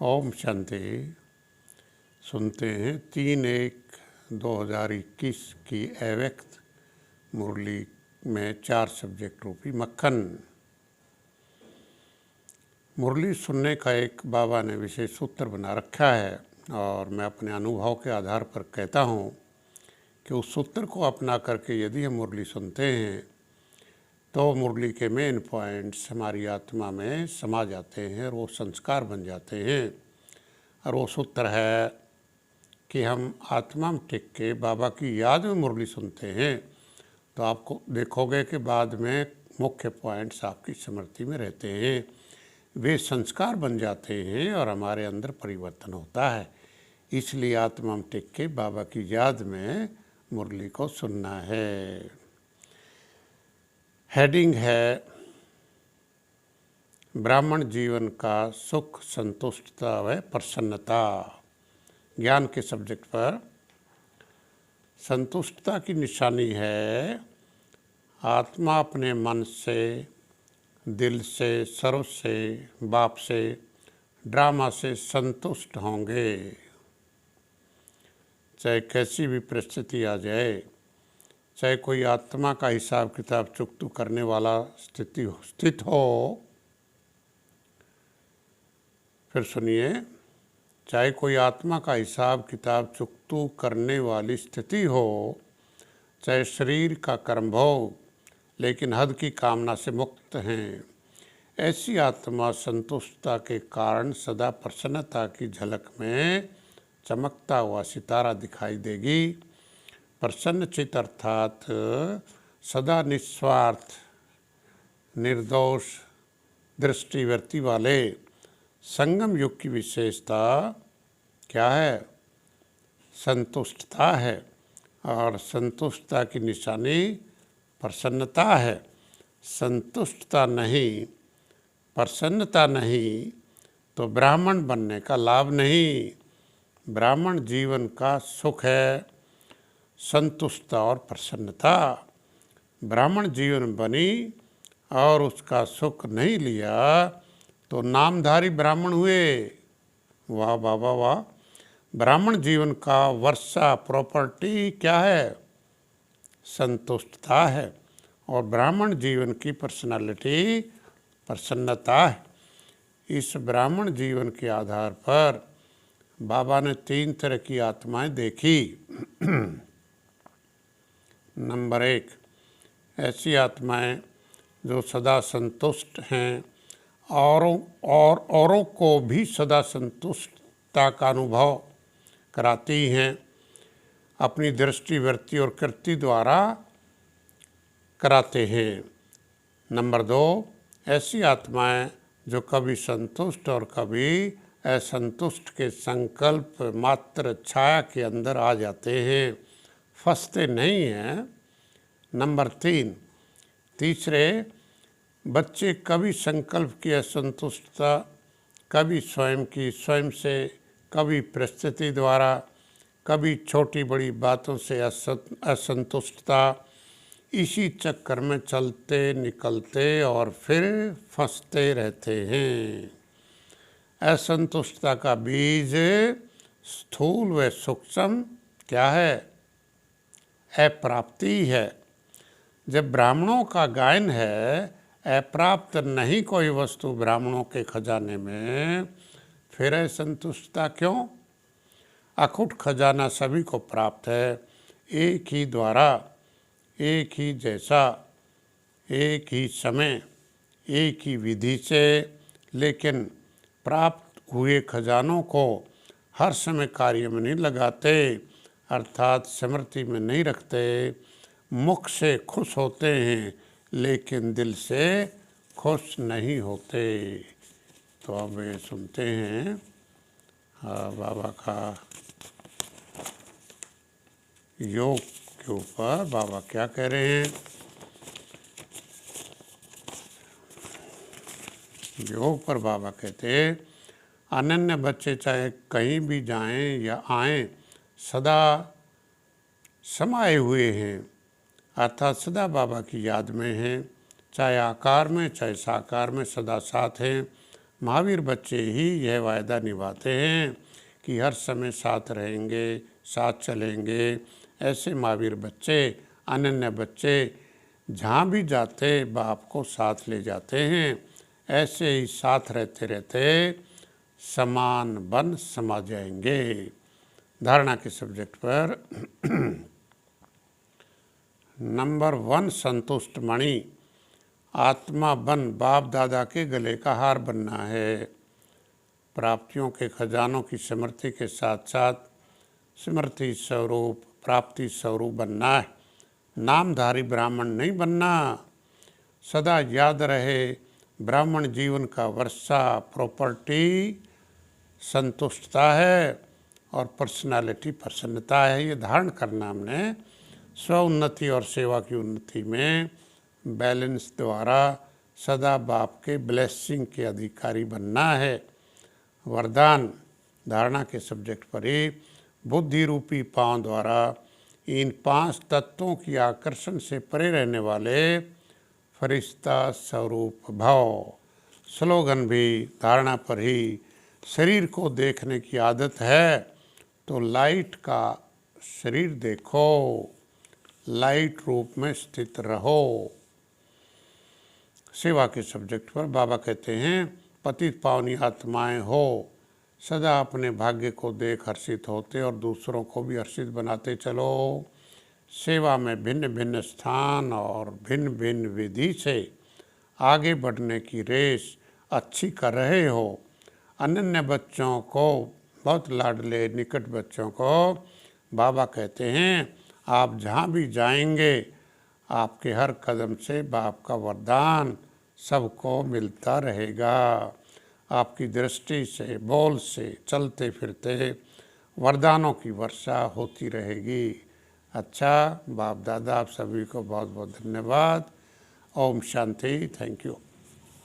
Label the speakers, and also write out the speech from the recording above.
Speaker 1: ओम शांति। सुनते हैं 3/1/2021 की अव्यक्त मुरली में 4 सब्जेक्ट रूपी मक्खन। मुरली सुनने का एक बाबा ने विशेष सूत्र बना रखा है और मैं अपने अनुभव के आधार पर कहता हूँ कि उस सूत्र को अपना करके यदि हम मुरली सुनते हैं तो मुरली के मेन पॉइंट्स हमारी आत्मा में समा जाते हैं और वो संस्कार बन जाते हैं। और वो सूत्र है कि हम आत्मा में टिक के बाबा की याद में मुरली सुनते हैं तो आपको देखोगे कि बाद में मुख्य पॉइंट्स आपकी स्मृति में रहते हैं, वे संस्कार बन जाते हैं और हमारे अंदर परिवर्तन होता है। इसलिए आत्मा में टिक के बाबा की याद में मुरली को सुनना है। हेडिंग है ब्राह्मण जीवन का सुख, संतुष्टता व प्रसन्नता। ज्ञान के सब्जेक्ट पर संतुष्टता की निशानी है आत्मा अपने मन से, दिल से, सर्व से, बाप से, ड्रामा से संतुष्ट होंगे। चाहे कैसी भी परिस्थिति आ जाए, चाहे कोई आत्मा का हिसाब किताब चुकतू करने वाला स्थित हो, फिर सुनिए, चाहे कोई आत्मा का हिसाब किताब चुकतू करने वाली स्थिति हो, चाहे शरीर का कर्म भोग, लेकिन हद की कामना से मुक्त हैं, ऐसी आत्मा संतुष्टता के कारण सदा प्रसन्नता की झलक में चमकता हुआ सितारा दिखाई देगी। प्रसन्न चित्त अर्थात सदा निस्वार्थ, निर्दोष दृष्टिवृत्ति वाले संगम युग की विशेषता क्या है? संतुष्टता है। और संतुष्टता की निशानी प्रसन्नता है। संतुष्टता नहीं, प्रसन्नता नहीं तो ब्राह्मण बनने का लाभ नहीं। ब्राह्मण जीवन का सुख है संतुष्टता और प्रसन्नता। ब्राह्मण जीवन बनी और उसका सुख नहीं लिया तो नामधारी ब्राह्मण हुए। वाह बाबा वाह। ब्राह्मण जीवन का वर्षा प्रॉपर्टी क्या है? संतुष्टता है। और ब्राह्मण जीवन की पर्सनालिटी प्रसन्नता है। इस ब्राह्मण जीवन के आधार पर बाबा ने 3 तरह की आत्माएं देखी। नंबर 1, ऐसी आत्माएं जो सदा संतुष्ट हैं औरों को भी सदा संतुष्टता का अनुभव कराती हैं, अपनी दृष्टि, वृत्ति और कृति द्वारा कराते हैं। नंबर 2, ऐसी आत्माएं जो कभी संतुष्ट और कभी असंतुष्ट के संकल्प मात्र छाया के अंदर आ जाते हैं, फंसते नहीं हैं। नंबर 3, तीसरे, बच्चे कभी संकल्प की असंतुष्टता, कभी स्वयं की स्वयं से, कभी परिस्थिति द्वारा, कभी छोटी बड़ी बातों से असंतुष्टता, इसी चक्कर में चलते निकलते और फिर फंसते रहते हैं। असंतुष्टता का बीज स्थूल व सूक्ष्म क्या है? अप्राप्ति है। जब ब्राह्मणों का गायन है अप्राप्त नहीं कोई वस्तु ब्राह्मणों के खजाने में, फिर असंतुष्टता क्यों? अखुट खजाना सभी को प्राप्त है, एक ही द्वारा, एक ही जैसा, एक ही समय, एक ही विधि से। लेकिन प्राप्त हुए खजानों को हर समय कार्य में नहीं लगाते, अर्थात स्मृति में नहीं रखते। मुख से खुश होते हैं लेकिन दिल से खुश नहीं होते। तो अब ये सुनते हैं बाबा का योग के ऊपर बाबा क्या कह रहे हैं। योग पर बाबा कहते हैं, अनन्य बच्चे चाहे कहीं भी जाएं या आएं सदा समाये हुए हैं, अर्थात सदा बाबा की याद में हैं, चाहे आकार में चाहे साकार में सदा साथ हैं। महावीर बच्चे ही यह वायदा निभाते हैं कि हर समय साथ रहेंगे, साथ चलेंगे। ऐसे महावीर बच्चे, अनन्य बच्चे जहाँ भी जाते बाप को साथ ले जाते हैं। ऐसे ही साथ रहते रहते समान बन समा जाएंगे। धारणा के सब्जेक्ट पर नंबर 1, संतुष्ट मणि। आत्मा बन बाप दादा के गले का हार बनना है। प्राप्तियों के खजानों की स्मृति के साथ साथ स्मृति स्वरूप, प्राप्ति स्वरूप बनना है। नामधारी ब्राह्मण नहीं बनना। सदा याद रहे ब्राह्मण जीवन का वर्षा प्रॉपर्टी संतुष्टता है और पर्सनालिटी प्रसन्नता है। ये धारण करना हमने स्व उन्नति और सेवा की उन्नति में बैलेंस द्वारा सदा बाप के ब्लेसिंग के अधिकारी बनना है। वरदान धारणा के सब्जेक्ट पर ही बुद्धि रूपी पांव द्वारा इन 5 तत्वों की आकर्षण से परे रहने वाले फरिश्ता स्वरूप भव। स्लोगन भी धारणा पर ही। शरीर को देखने की आदत है तो लाइट का शरीर देखो, लाइट रूप में स्थित रहो। सेवा के सब्जेक्ट पर बाबा कहते हैं, पतित पावनी आत्माएं हो, सदा अपने भाग्य को देख हर्षित होते और दूसरों को भी हर्षित बनाते चलो। सेवा में भिन्न भिन्न स्थान और भिन्न भिन्न विधि से आगे बढ़ने की रेस अच्छी कर रहे हो। अनन्य बच्चों को, बहुत लाडले निकट बच्चों को बाबा कहते हैं, आप जहाँ भी जाएंगे आपके हर कदम से बाप का वरदान सबको मिलता रहेगा। आपकी दृष्टि से, बोल से, चलते फिरते वरदानों की वर्षा होती रहेगी। अच्छा, बाप दादा आप सभी को बहुत बहुत धन्यवाद। ओम शांति। Thank you.